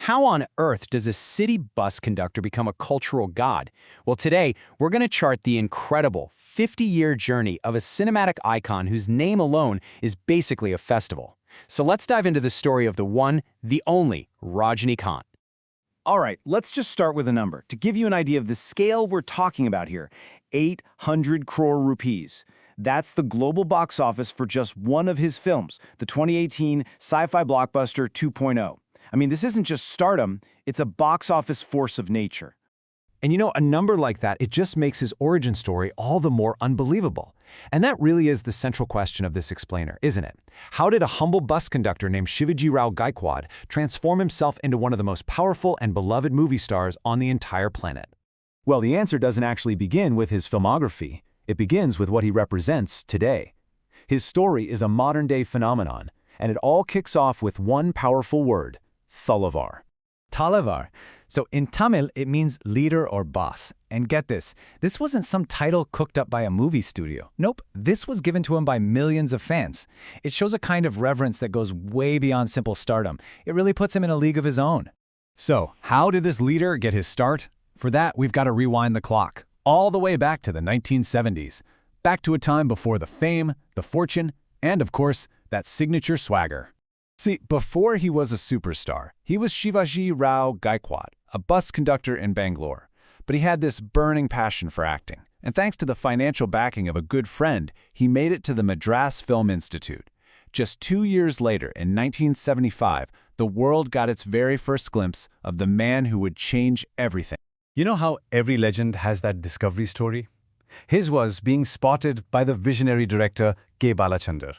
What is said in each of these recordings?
How on earth does a city bus conductor become a cultural god? Well, today, we're going to chart the incredible 50-year journey of a cinematic icon whose name alone is basically a festival. So let's dive into the story of the one, the only, Rajnikanth. All right, let's just start with a number. To give you an idea of the scale we're talking about here, 800 crore rupees. That's the global box office for just one of his films, the 2018 sci-fi blockbuster 2.0. I mean, this isn't just stardom, it's a box office force of nature. And you know, a number like that, it just makes his origin story all the more unbelievable. And that really is the central question of this explainer, isn't it? How did a humble bus conductor named Shivaji Rao Gaikwad transform himself into one of the most powerful and beloved movie stars on the entire planet? Well, the answer doesn't actually begin with his filmography. It begins with what he represents today. His story is a modern-day phenomenon, and it all kicks off with one powerful word: Thalaiva. Thalaiva. So in Tamil, it means leader or boss. And get this wasn't some title cooked up by a movie studio. Nope, this was given to him by millions of fans. It shows a kind of reverence that goes way beyond simple stardom. It really puts him in a league of his own. So, how did this leader get his start? For that, we've got to rewind the clock, all the way back to the 1970s. Back to a time before the fame, the fortune, and of course, that signature swagger. See, before he was a superstar, he was Shivaji Rao Gaikwad, a bus conductor in Bangalore. But he had this burning passion for acting, and thanks to the financial backing of a good friend, he made it to the Madras Film Institute. Just 2 years later, in 1975, the world got its very first glimpse of the man who would change everything. You know how every legend has that discovery story? His was being spotted by the visionary director Balachander.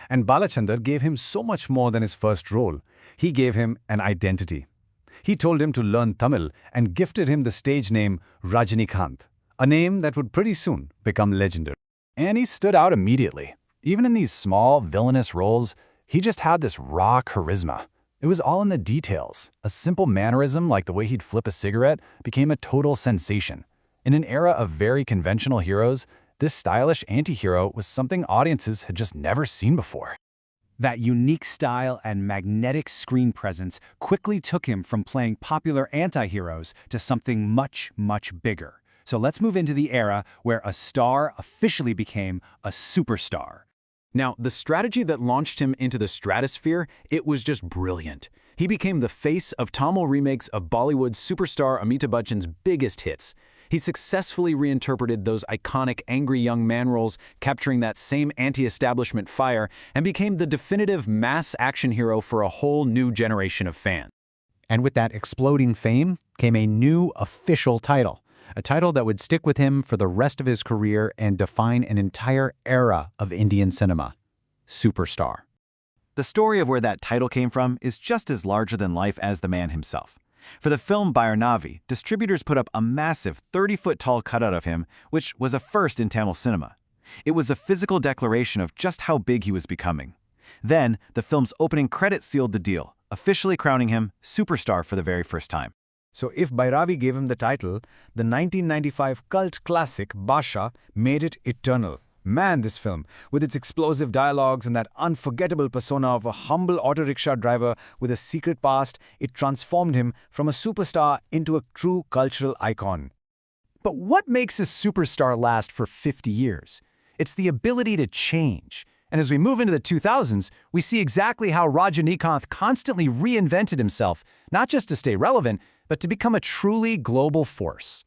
And Balachander gave him so much more than his first role. He gave him an identity. He told him to learn Tamil and gifted him the stage name Rajnikanth, a name that would pretty soon become legendary. And he stood out immediately. Even in these small, villainous roles, he just had this raw charisma. It was all in the details. A simple mannerism like the way he'd flip a cigarette became a total sensation. In an era of very conventional heroes, this stylish anti-hero was something audiences had just never seen before. That unique style and magnetic screen presence quickly took him from playing popular anti-heroes to something much, much bigger. So let's move into the era where a star officially became a superstar. Now, the strategy that launched him into the stratosphere, it was just brilliant. He became the face of Tamil remakes of Bollywood superstar Amitabh Bachchan's biggest hits. He successfully reinterpreted those iconic angry young man roles, capturing that same anti-establishment fire, and became the definitive mass action hero for a whole new generation of fans. And with that exploding fame came a new official title. A title that would stick with him for the rest of his career and define an entire era of Indian cinema: Superstar. The story of where that title came from is just as larger than life as the man himself. For the film Bhairanavi, distributors put up a massive 30-foot-tall cutout of him, which was a first in Tamil cinema. It was a physical declaration of just how big he was becoming. Then, the film's opening credits sealed the deal, officially crowning him superstar for the very first time. So if Bhairavi gave him the title, the 1995 cult classic Basha made it eternal. Man, this film, with its explosive dialogues and that unforgettable persona of a humble auto rickshaw driver with a secret past, it transformed him from a superstar into a true cultural icon. But what makes a superstar last for 50 years? It's the ability to change. And as we move into the 2000s, we see exactly how Rajinikanth constantly reinvented himself, not just to stay relevant, but to become a truly global force.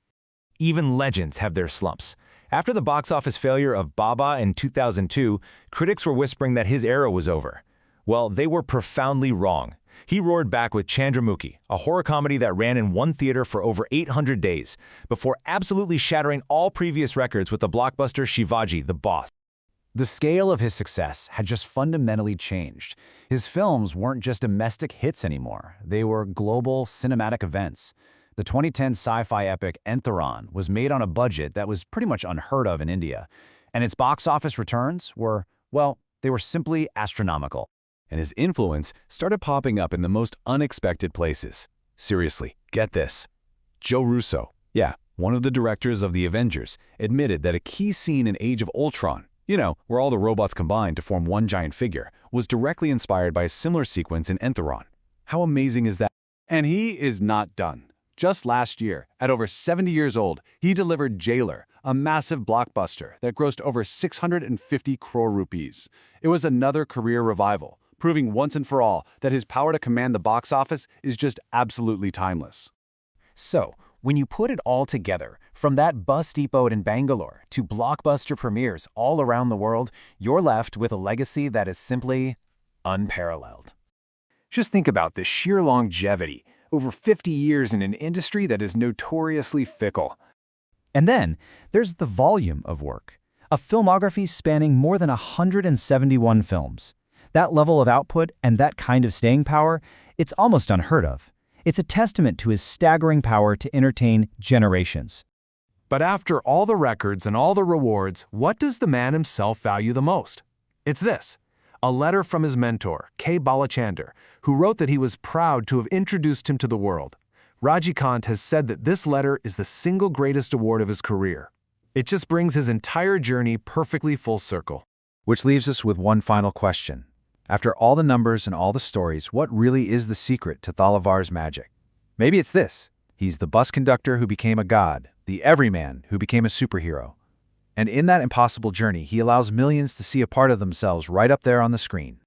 Even legends have their slumps. After the box office failure of Baba in 2002, critics were whispering that his era was over. Well, they were profoundly wrong. He roared back with Chandramukhi, a horror comedy that ran in one theater for over 800 days, before absolutely shattering all previous records with the blockbuster Shivaji, the Boss. The scale of his success had just fundamentally changed. His films weren't just domestic hits anymore. They were global cinematic events. The 2010 sci-fi epic Entharan was made on a budget that was pretty much unheard of in India. And its box office returns were, well, they were simply astronomical. And his influence started popping up in the most unexpected places. Seriously, get this. Joe Russo, one of the directors of The Avengers, admitted that a key scene in Age of Ultron, you know, where all the robots combine to form one giant figure, was directly inspired by a similar sequence in Entharan. How amazing is that? And he is not done. Just last year, at over 70 years old, he delivered Jailer, a massive blockbuster that grossed over 650 crore rupees. It was another career revival, proving once and for all that his power to command the box office is just absolutely timeless. So, when you put it all together, from that bus depot in Bangalore to blockbuster premieres all around the world, you're left with a legacy that is simply unparalleled. Just think about the sheer longevity, over 50 years in an industry that is notoriously fickle. And then, there's the volume of work. A filmography spanning more than 171 films. That level of output and that kind of staying power, it's almost unheard of. It's a testament to his staggering power to entertain generations. But after all the records and all the rewards, what does the man himself value the most? It's this. A letter from his mentor, K. Balachander, who wrote that he was proud to have introduced him to the world. RajniKant has said that this letter is the single greatest award of his career. It just brings his entire journey perfectly full circle. Which leaves us with one final question. After all the numbers and all the stories, what really is the secret to Thalaiva's magic? Maybe it's this. He's the bus conductor who became a god, the everyman who became a superhero. And in that impossible journey, he allows millions to see a part of themselves right up there on the screen.